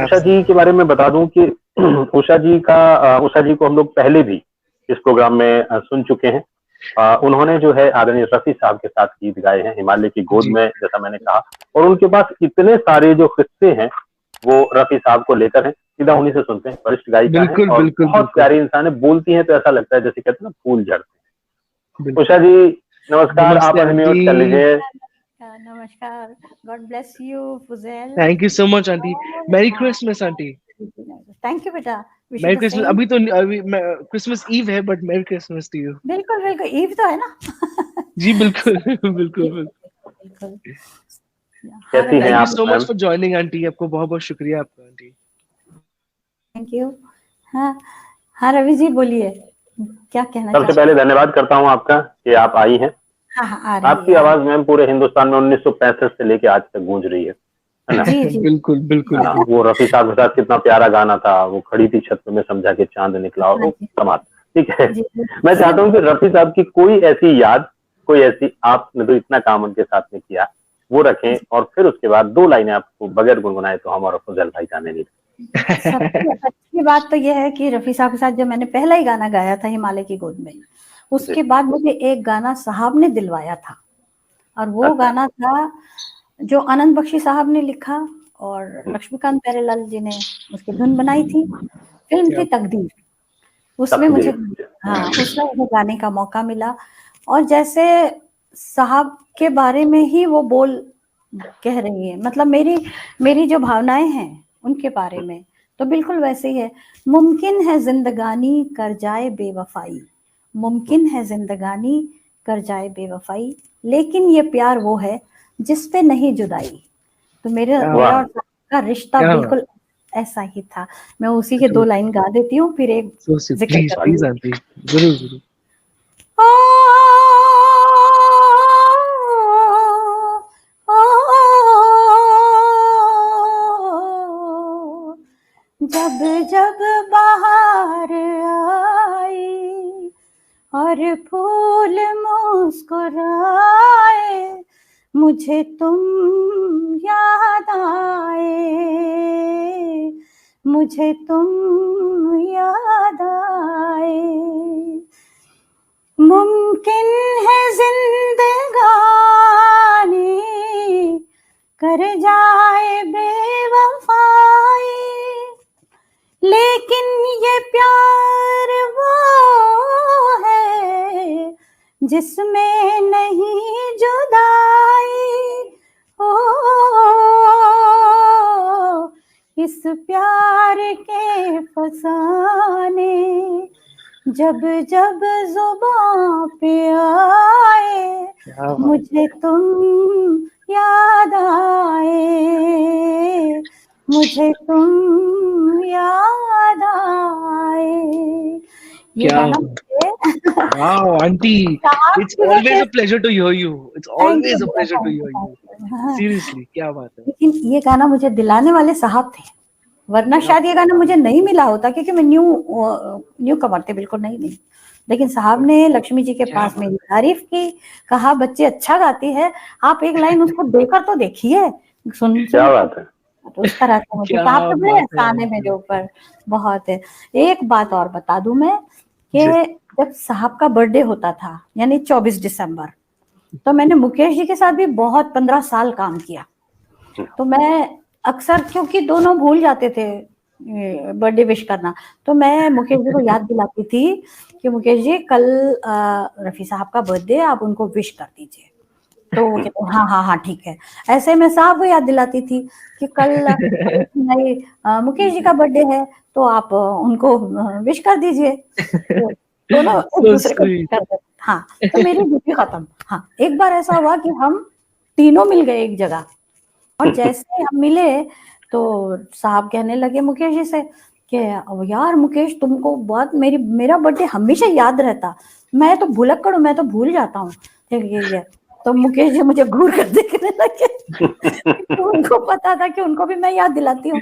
उषा जी के बारे में बता दूं कि उषा जी को हम लोग पहले भी इस प्रोग्राम में सुन चुके हैं। उन्होंने जो है आदरणीय रफी साहब के साथ गीत गाए हैं हिमालय की गोद जी में, जैसा मैंने कहा, और उनके पास इतने सारे जो किस्से हैं वो रफी साहब को लेकर हैं। सीधा उन्हीं से सुनते हैं। वरिष्ठ गायिका हैं बिल्कुल और बिल्कुल बहुत बिल्कुल प्यारी इंसान है, बोलती हैं तो ऐसा लगता है जैसे कहते हैं ना फूल झड़ते हैं। बिल्कुल। उषा जी नमस्कार, आप नमस्ते अनम्यूट कर आंटी। लीजिए। नमस्कार, god bless you Fuzail. Thank you so much aunty. और मैरी हाँ, क्रिसमस आंटी। थैंक यू बेटा, wish you merry the Christmas. Same. अभी क्रिसमस ईव है, but merry Christmas to you. बिल्कुल बिल्कुल, ईव तो है ना। जी बिल्कुल बिल्कुल बिल्कुल बिल्कुल। बिल्कुल। हाँ कैसी हैं रवि थैंक जी, यू आप so much ma'am? For joining aunty. आपको बहुत बहुत शुक्रिया आपका आंटी। Thank you. हाँ हाँ रवि जी बोलिए, क्या कहना सबसे चाहते पहले हैं? धन्यवाद करता हूं आपका कि आप आई हैं। हाँ हाँ आ रही आपकी है, आ आवाज रही मैम पूरे हिंदुस्तान में 1965 से लेके आज तक गूंज रही है है। ना? जी जी। बिल्कुल है बिल्कुल ना? बिल्कुल। वो रफी साहब के साथ कितना प्यारा गाना था, वो खड़ी थी छत पे मैं समझा के चांद निकला, हाँ वो जी कमाल। ठीक है। जी मैं चाहता सिर्फ हूँ कि रफी साहब की कोई ऐसी याद, कोई ऐसी, आपने तो इतना काम उनके साथ में किया, वो रखें और फिर उसके बाद 2 लाइनें आपको बगैर गुनगुनाए तो हम और फजल भाई गाने नहीं। सबसे अच्छी बात तो यह है कि रफी साहब के साथ जब मैंने पहला ही गाना गाया था हिमालय की गोद में, जी। उसके बाद मुझे एक गाना साहब ने दिलवाया था, और वो अच्छा। गाना था जो आनंद बख्शी साहब ने लिखा और लक्ष्मीकांत प्यारेलाल जी ने उसकी धुन बनाई थी। फिल्म क्या थी तकदीर। उसमें मुझे, तकदीर। हाँ उसमें मुझे गाने का मौका मिला, और जैसे साहब के बारे में ही वो बोल कह रही है, मतलब मेरी मेरी जो भावनाएं हैं उनके बारे में तो बिल्कुल वैसे ही है। मुमकिन है जिंदगानी कर जाए बेवफाई, मुमकिन है जिंदगानी कर जाए बेवफाई, लेकिन ये प्यार वो है जिस पे नहीं जुदाई। तो मेरा क्या मेरा वाह। और साहब का रिश्ता क्या बात। बिल्कुल ऐसा ही था। मैं उसी के 2 लाइन गा देती हूँ, फिर एक सो स्वीट। जिक्र प्लीज प्लीज करूंगी। आंटी, जरूर जरूर। जब जब बाहर आई और फूल मुस्कुराए, मुझे तुम याद आए, मुझे तुम याद आए। मुमकिन है जिंदगानी कर जाए बेवफाई, लेकिन ये प्यार वो है जिसमें नहीं जुदाई। ओ इस प्यार के फसाने जब जब जुबां पे आए, क्या बात। मुझे तुम याद आए, मुझे तुम याद आए। ये क्या गाना बात। मुझे वाओ आंटी, साहब इट्स की वजह ऑलवेज अ से, pleasure to hear you. It's thank you always a बेटा, pleasure to thank you hear thank you. You. हाँ, सीरियसली क्या बात है। लेकिन ये गाना मुझे दिलाने वाले साहब थे, वरना क्या शायद ये गाना मुझे नहीं मिला होता, क्योंकि मैं न्यू कमर थे, बिल्कुल नहीं नहीं। लेकिन साहब ने लक्ष्मी जी के क्या पास बात। मेरी तारीफ की, कहा बच्चे अच्छा गाती है, आप एक लाइन उसको देकर तो देखिए, सुन क्या सुन कर। बात है। तो उस तरह से मुझे क्या साहब तो बड़े बात है एहसान है आंटी। मेरे ऊपर, बहुत है। एक बात और बता दूं मैं कि जी जब साहब का बर्थडे होता था यानी 24 दिसंबर, तो मैंने मुकेश जी के साथ भी बहुत 15 साल काम किया। तो मैं अक्सर, क्योंकि दोनों भूल जाते थे बर्थडे विश करना, तो मैं मुकेश जी को याद दिलाती थी कि मुकेश जी कल रफी साहब का बर्थडे, आप उनको विश कर दीजिए। तो वो कहते हाँ हाँ हाँ ठीक है। ऐसे मैं साहब को याद दिलाती थी कि कल नहीं मुकेश जी का बर्थडे है, तो आप उनको विश कर दीजिए। तो दोनों एक सो दूसरे को wish स्वीट। कर देते। हाँ, तो मेरी ड्यूटी खत्म। हाँ, एक बार ऐसा हुआ कि हम तीनों मिल गए एक जगह, और जैसे ही हम मिले तो साहब कहने लगे मुकेश जी से कि यार मुकेश, तुमको बहुत मेरा बर्थडे हमेशा याद रहता, मैं तो भुलक्कड़ हूँ, मैं तो भूल जाता हूँ। ये तो मुकेश जी मुझे घूर कर देखने लगे। तो उनको पता था कि उनको भी मैं याद दिलाती हूँ,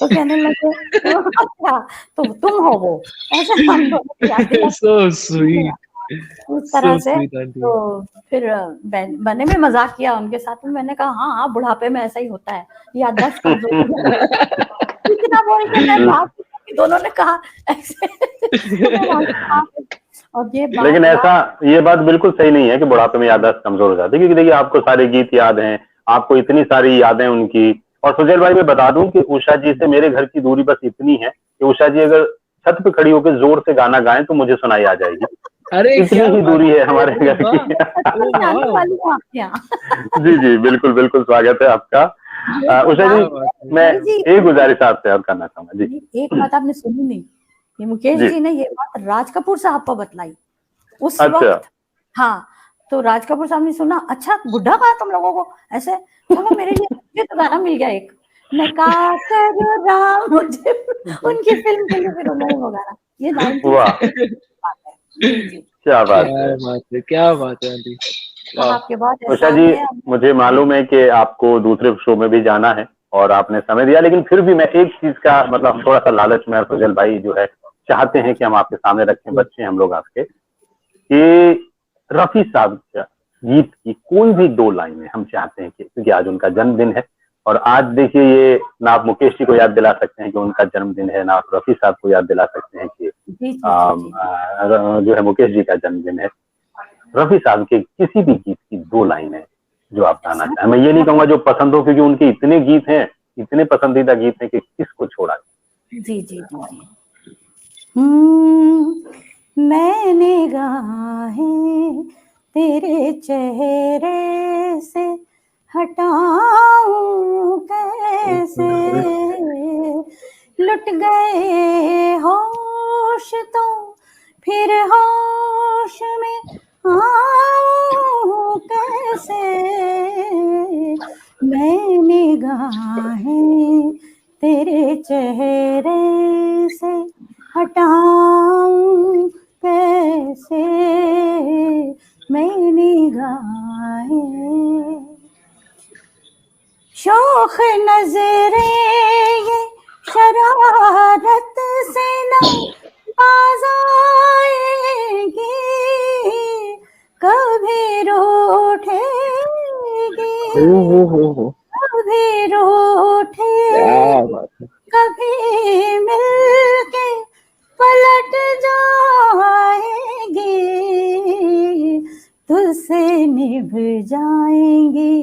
तो कहने लगे अच्छा तो तुम हो वो। ऐसे हम दोनों को याद सो दिलाते, स्वीट। उस सो तरह से। Sweet aunty. तो फिर मैंने भी मजाक किया उनके साथ में, मैंने कहा हाँ हाँ बुढ़ापे में ऐसा ही होता है, याददाश्त कमजोर हो जाती है। इतना बोल के मैं भाग गई, दोनों ने कहा ऐसे। और ये बात लेकिन ये बात बिल्कुल सही नहीं है कि बुढ़ापे में याददाश्त कमजोर हो जाती है, क्योंकि देखिए आपको सारे गीत याद हैं, आपको इतनी सारी यादें उनकी। और सुजैल भाई मैं बता दूं कि उषा जी से मेरे घर की दूरी बस इतनी है कि उषा जी अगर छत पे खड़ी होकर जोर से गाना गाएं तो मुझे सुनाई आ जाएगी। अरे इतनी ही दूरी है हमारे घर की। मैं आने वाली हूँ आपके यहाँ। जी जी बिल्कुल बिल्कुल, स्वागत है आपका। उषा जी मैं एक गुजारिश आपसे और करना चाहूंगा जी। एक बात आपने सुनी नहीं, ये मुकेश जी। जी ने ये बात राज कपूर साहब को बतलाई उस अच्छा। वक्त। हाँ, तो राज कपूर साहब ने सुना, अच्छा बुढ़ा कहा तुम लोगों को ऐसे, चलो मेरे लिए तो गाना मिल गया एक, मैं का कर राम मुझे उनकी फिल्म के लिए फिर उन्होंने वो गाना, ये 19 वाह बात है। जी जी, क्या बात है, क्या बात है आंटी। आपके बहुत उषा एहसान जी है। मुझे मालूम है कि आपको दूसरे शो में भी जाना है और आपने समय दिया, लेकिन फिर भी मैं एक चीज का मतलब थोड़ा सा लालच में फजल भाई जो है चाहते हैं कि हम आपके सामने रखें, बच्चे हम लोग आपके, कि रफी साहब का गीत की कोई भी 2 लाइनें हम चाहते हैं कि, क्योंकि आज उनका जन्मदिन है और आज देखिए ये ना आप मुकेश जी को याद दिला सकते हैं कि उनका जन्मदिन है, ना आप रफी साहब को याद दिला सकते हैं कि जो है मुकेश जी का जन्मदिन है। रफी साहब के किसी भी गीत की 2 लाइनें जो आप गाना चाहें, मैं ये नहीं कहूंगा जो पसंद हो, क्योंकि उनके इतने गीत हैं, इतने पसंदीदा गीत हैं कि किसको छोड़ा। जी जी जी। मैंने गाहें तेरे चेहरे से हटाऊं कैसे, लुट गए होश तो फिर होश में आऊं कैसे, मैंने गाहें तेरे चेहरे से हटाऊं कैसे, मैंने गाहे शोख नजरे ये शरारत से न बाज आएगी, कभी रूठेगी कभी रूठेगी, कभी मिलके पलट जाएंगी, तुझसे निभ जाएंगी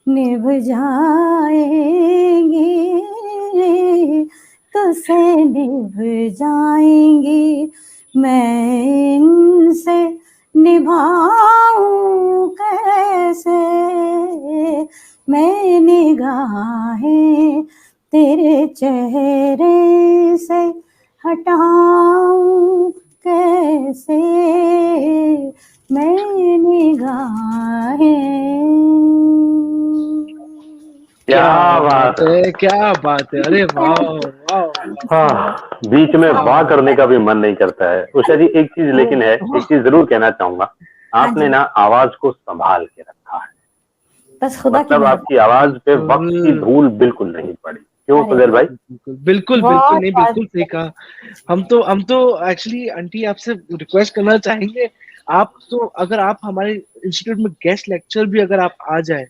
निभ जाएंगी, तुझसे निभ जाएंगी, मैं इनसे निभाऊं कैसे, मैं निगाहें तेरे चेहरे से हटाऊं कैसे, मैं निगाहें। क्या बात है, क्या बात है, अरे वाह। हाँ, बीच में वाह करने का भी मन नहीं करता है। उषा जी एक चीज लेकिन है, एक चीज जरूर कहना चाहूंगा, आपने ना आवाज को संभाल के रखा है, बस खुदा मतलब आपकी आवाज पे वक्त की धूल बिल्कुल नहीं पड़ी, क्यों फजल भाई? बिल्कुल नहीं, बिल्कुल सही कहा। हम तो एक्चुअली आंटी आपसे रिक्वेस्ट करना चाहेंगे, आप तो अगर आप हमारे इंस्टीट्यूट में गेस्ट लेक्चर भी अगर आप आ जाए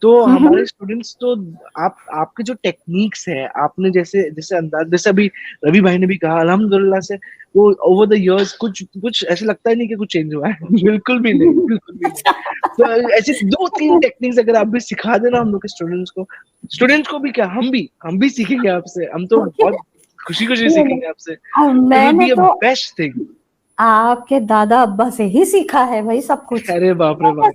तो हमारे स्टूडेंट्स तो आपके जो टेक्निक्स है, आपने जैसे अंदाज, जैसे अभी रवि भाई ने भी कहा, अल्हम्दुलिल्लाह से वो ओवर द इयर्स कुछ ऐसे लगता ही नहीं कि कुछ चेंज हुआ है। बिल्कुल भी नहीं। तो ऐसे 2-3 टेक्निक्स अगर आप भी सिखा देना हम लोग के स्टूडेंट्स को भी क्या, हम भी सीखेंगे आपसे, हम तो बहुत खुशी सीखेंगे आपसे। मैंने तो बेस्ट थिंग आपके दादा अब्बा से ही सीखा है भाई सब कुछ। अरे बाप रे बाप,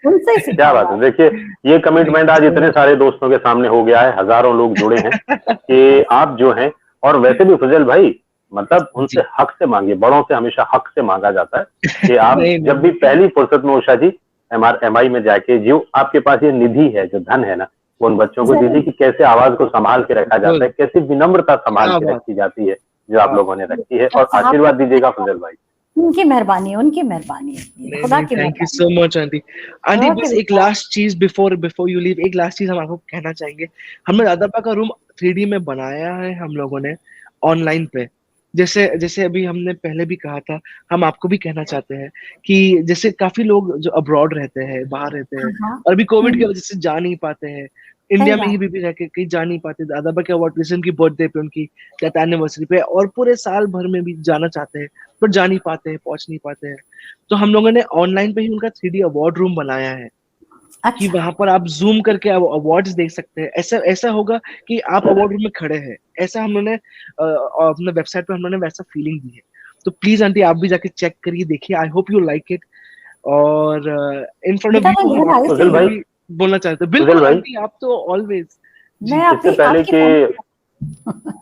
उनसे सीखा। क्या बात है, देखिए ये कमिटमेंट आज इतने सारे दोस्तों के सामने हो गया है, हजारों लोग जुड़े हैं कि आप जो हैं, और वैसे भी फजल भाई मतलब उनसे हक से मांगिए, बड़ों से हमेशा हक से मांगा जाता है कि आप जब भी पहली फुर्सत में उषा जी MI में जाके, जो आपके पास ये निधि है, जो धन है ना, वो उन बच्चों को दीजिए कि कैसे आवाज को संभाल के रखा जाता है, कैसे विनम्रता संभाल के रखी जाती है जो आप लोगों ने रखी है, और आशीर्वाद दीजिएगा फजल भाई। उनकी मेहरबानी है, खुदा की। Thank you so much aunty. Aunty बस एक लास्ट चीज बिफोर यू लीव, एक लास्ट चीज हम आपको कहना चाहेंगे। हमने दादापा का रूम 3D में बनाया है हम लोगों ने ऑनलाइन पे, जैसे अभी हमने पहले भी कहा था, हम आपको भी कहना चाहते हैं कि जैसे काफी लोग जो अब्रॉड रहते हैं, बाहर रहते हैं, और अभी कोविड की वजह से जा नहीं पाते हैं, इंडिया सही में ही भी रह के कहीं जा नहीं पाते, दादा के अवार्ड रिसेंट की बर्थडे पे, उनकी डेथ एनिवर्सरी पे, और पूरे साल भर में भी जाना चाहते हैं पर जा नहीं पाते हैं, पहुंच नहीं पाते हैं। तो हम लोगों ने ऑनलाइन पे ही उनका 3D अवार्ड रूम बनाया है कि अच्छा। वहां पर आप जूम करके अवार्ड्स देख सकते हैं। ऐसा ऐसा होगा कि आप अवार्ड रूम में खड़े हैं, ऐसा हम लोगों ने अपने वेबसाइट पे हम लोगों ने वैसा फीलिंग दी है। तो प्लीज आंटी आप भी जाके चेक करिए, देखिए, I hope you like it. और इन फ्रंट ऑफ बेटा मैं यू घर आई सुशील थी, भाई, भी बोलना चाहते हैं। सुशील बिल्कुल भाई, आंटी, आप तो ऑलवेज। मैं जी इससे आपकी पहले आपकी कि फैमिली।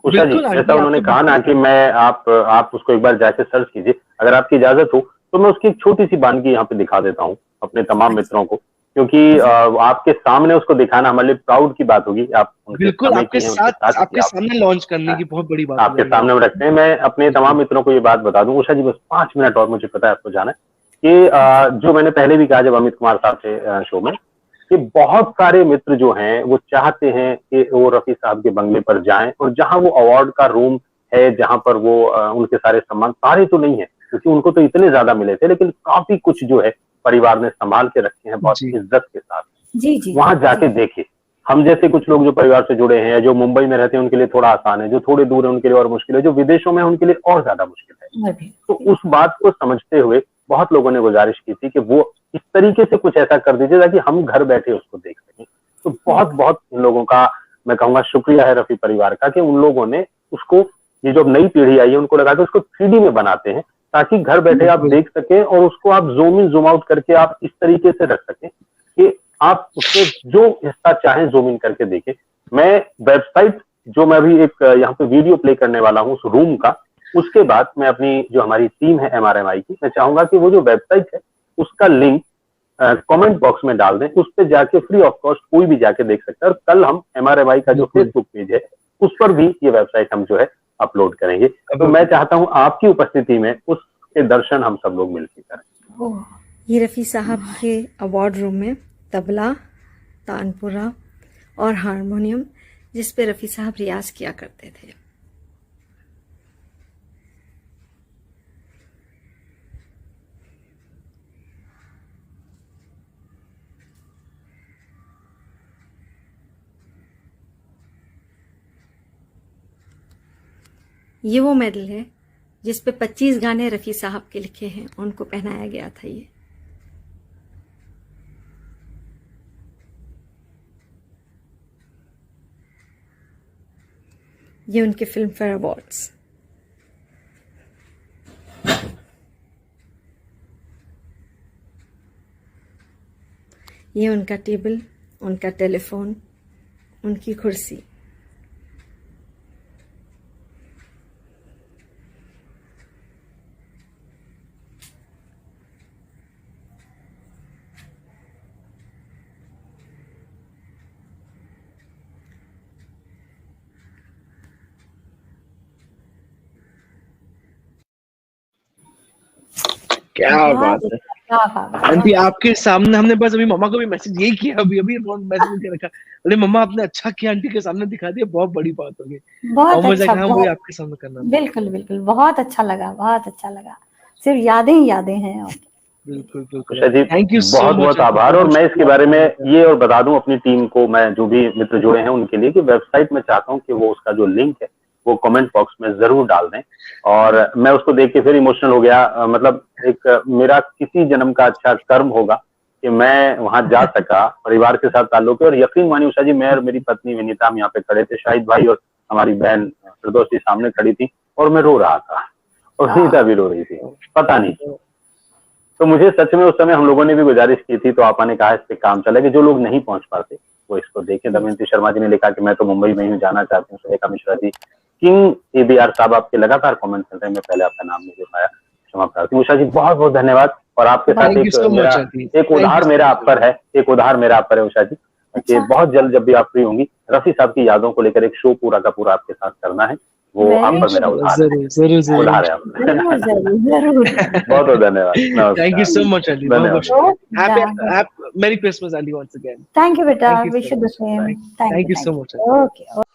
उषा जी, बिल्कुल जैसा आंटी, आप उन्होंने तो कहा ना बिल्कुल। कि मैं आप उसको एक बार जाके सर्च कीजिए, अगर आपकी इजाजत हो तो मैं उसकी एक छोटी सी वानगी यहाँ पे दिखा देता हूँ अपने तमाम मित्रों को, क्योंकि आपके सामने उसको दिखाना हमारे लिए प्राउड की बात होगी। आप उनके बिल्कुल समय की हैं, उनके साथ की आपके आप सामने लॉन्च करने की बहुत बड़ी बात हो आपके जाएगी सामने में आपके रखते हैं। लिए। मैं अपने तमाम बिल्कुल। मित्रों को ये बात बता दूं, उषा जी बस 5 मिनट और मुझे पता है आपको जाना है कि जो मैंने पहले भी कहा जब अमित कुमार साहब थे शो में, कि बहुत सारे मित्र जो हैं वो चाहते हैं कि वो रफी साहब के बंगले पर जाएं, और जहां वो अवार्ड का रूम है, जहां पर वो उनके सारे सम्मान, सारे तो नहीं है क्योंकि उनको तो इतने ज्यादा मिले थे, लेकिन काफी कुछ जो है परिवार ने संभाल के रखे हैं बहुत जी इज्जत के साथ। जी जी वहां जी। जाके देखे। हम जैसे कुछ लोग जो परिवार से जुड़े हैं, जो मुंबई में रहते हैं उनके लिए थोड़ा आसान है, जो थोड़े दूर है उनके लिए और मुश्किल है, जो विदेशों में है उनके लिए और ज्यादा मुश्किल है। मैं भी। तो उस बात को समझते हुए बहुत लोगों ने गुजारिश की थी कि वो इस तरीके से कुछ ऐसा कर दीजिए ताकि हम घर बैठे उसको देख सकें। तो बहुत बहुत इन लोगों का मैं कहूंगा शुक्रिया है रफी परिवार का कि उन लोगों ने उसको, ये जो नई पीढ़ी आई है उनको लगा कि उसको 3D में बनाते हैं ताकि घर बैठे आप देख सकें, और उसको आप जूम इन जूम आउट करके आप इस तरीके से रख सकें कि आप उससे जो हिस्सा चाहें जूम इन करके देखें। मैं वेबसाइट जो मैं अभी एक यहाँ पे वीडियो प्ले करने वाला हूँ उस रूम का, उसके बाद मैं अपनी जो हमारी टीम है MRMI की, मैं चाहूंगा कि वो जो वेबसाइट है उसका लिंक कमेंट बॉक्स में डाल दें, उस पर जाके फ्री ऑफ कॉस्ट कोई भी जाके देख सकता है। और कल हम MRMI का जो बिल्कुल। फेसबुक पेज है उस पर भी ये वेबसाइट हम जो है अपलोड करेंगे। तो मैं चाहता हूँ आपकी उपस्थिति में उसके दर्शन हम सब लोग मिलकर करें। ये रफ़ी साहब के अवार्ड रूम में तबला, तानपुरा और हारमोनियम, जिस पे रफ़ी साहब रियाज किया करते थे। ये वो मेडल है जिस पे 25 गाने रफ़ी साहब के लिखे हैं, उनको पहनाया गया था। ये उनके फिल्म फेयर अवार्ड्स। ये उनका टेबल, उनका टेलीफोन, उनकी कुर्सी। क्या बात है आंटी, आपके सामने हमने बस अभी मम्मा को भी मैसेज यही किया, अभी अभी मैसेज कर रखा, अरे मम्मा आपने अच्छा किया, आंटी के सामने दिखा दिया, बहुत बड़ी बात हो गई। बहुत अच्छा, वही आपके सामने करना। बिल्कुल बिल्कुल, बहुत अच्छा लगा, बहुत अच्छा लगा। सिर्फ यादें ही यादें हैं। बिल्कुल बिल्कुल उषा जी, थैंक यू सो बहुत मच। बहुत आभार। और मैं इसके बारे में ये और बता दूं अपनी टीम को, मैं जो भी मित्र जुड़े हैं उनके लिए, कि वेबसाइट में चाहता हूं कि वो उसका जो लिंक है वो कमेंट बॉक्स में जरूर डाल दें। और मैं उसको देख के फिर इमोशनल हो गया। मतलब एक मेरा किसी जन्म का अच्छा कर्म होगा कि मैं वहां जा सका, परिवार के साथ ताल्लुक है। और यकीन मानिए उषा जी, मैं और मेरी पत्नी विनीता हम यहाँ पे खड़े थे, शाहिद भाई और हमारी बहन फिरदौस जी सामने खड़ी थी, और मैं रो रहा था और विनीता भी रो रही थी, पता नहीं। तो मुझे सच में उस समय हम लोगों ने भी गुजारिश की थी, तो आपा ने कहा इस पे काम चला कि जो लोग नहीं पहुंच पाते वो इसको देखें। दमयंती शर्मा जी ने लिखा कि मैं तो मुंबई में ही जाना चाहती हूँ। सुलेखा मिश्रा जी, किंग ABR साहब, आपके लगातार कमेंट चल रहे हैं, मैं पहले आपका नाम नहीं ले पाया, क्षमा प्रार्थी। उषा जी बहुत बहुत धन्यवाद। और आपके साथ एक उधार मेरा आप पर है, एक उधार मेरा आप पर है उषा जी, कि बहुत जल्द जब भी आप फ्री होंगी, रफी साहब की यादों को लेकर एक शो पूरा का पूरा आपके साथ करना है, वो आप पर मेरा उधार है। उधार है आपने। बहुत बहुत धन्यवाद। Thank you so much aunty, धन्यवाद। Merry Christmas aunty once again. Thank you बेटा, wish you the same. Thank you so much. Okay.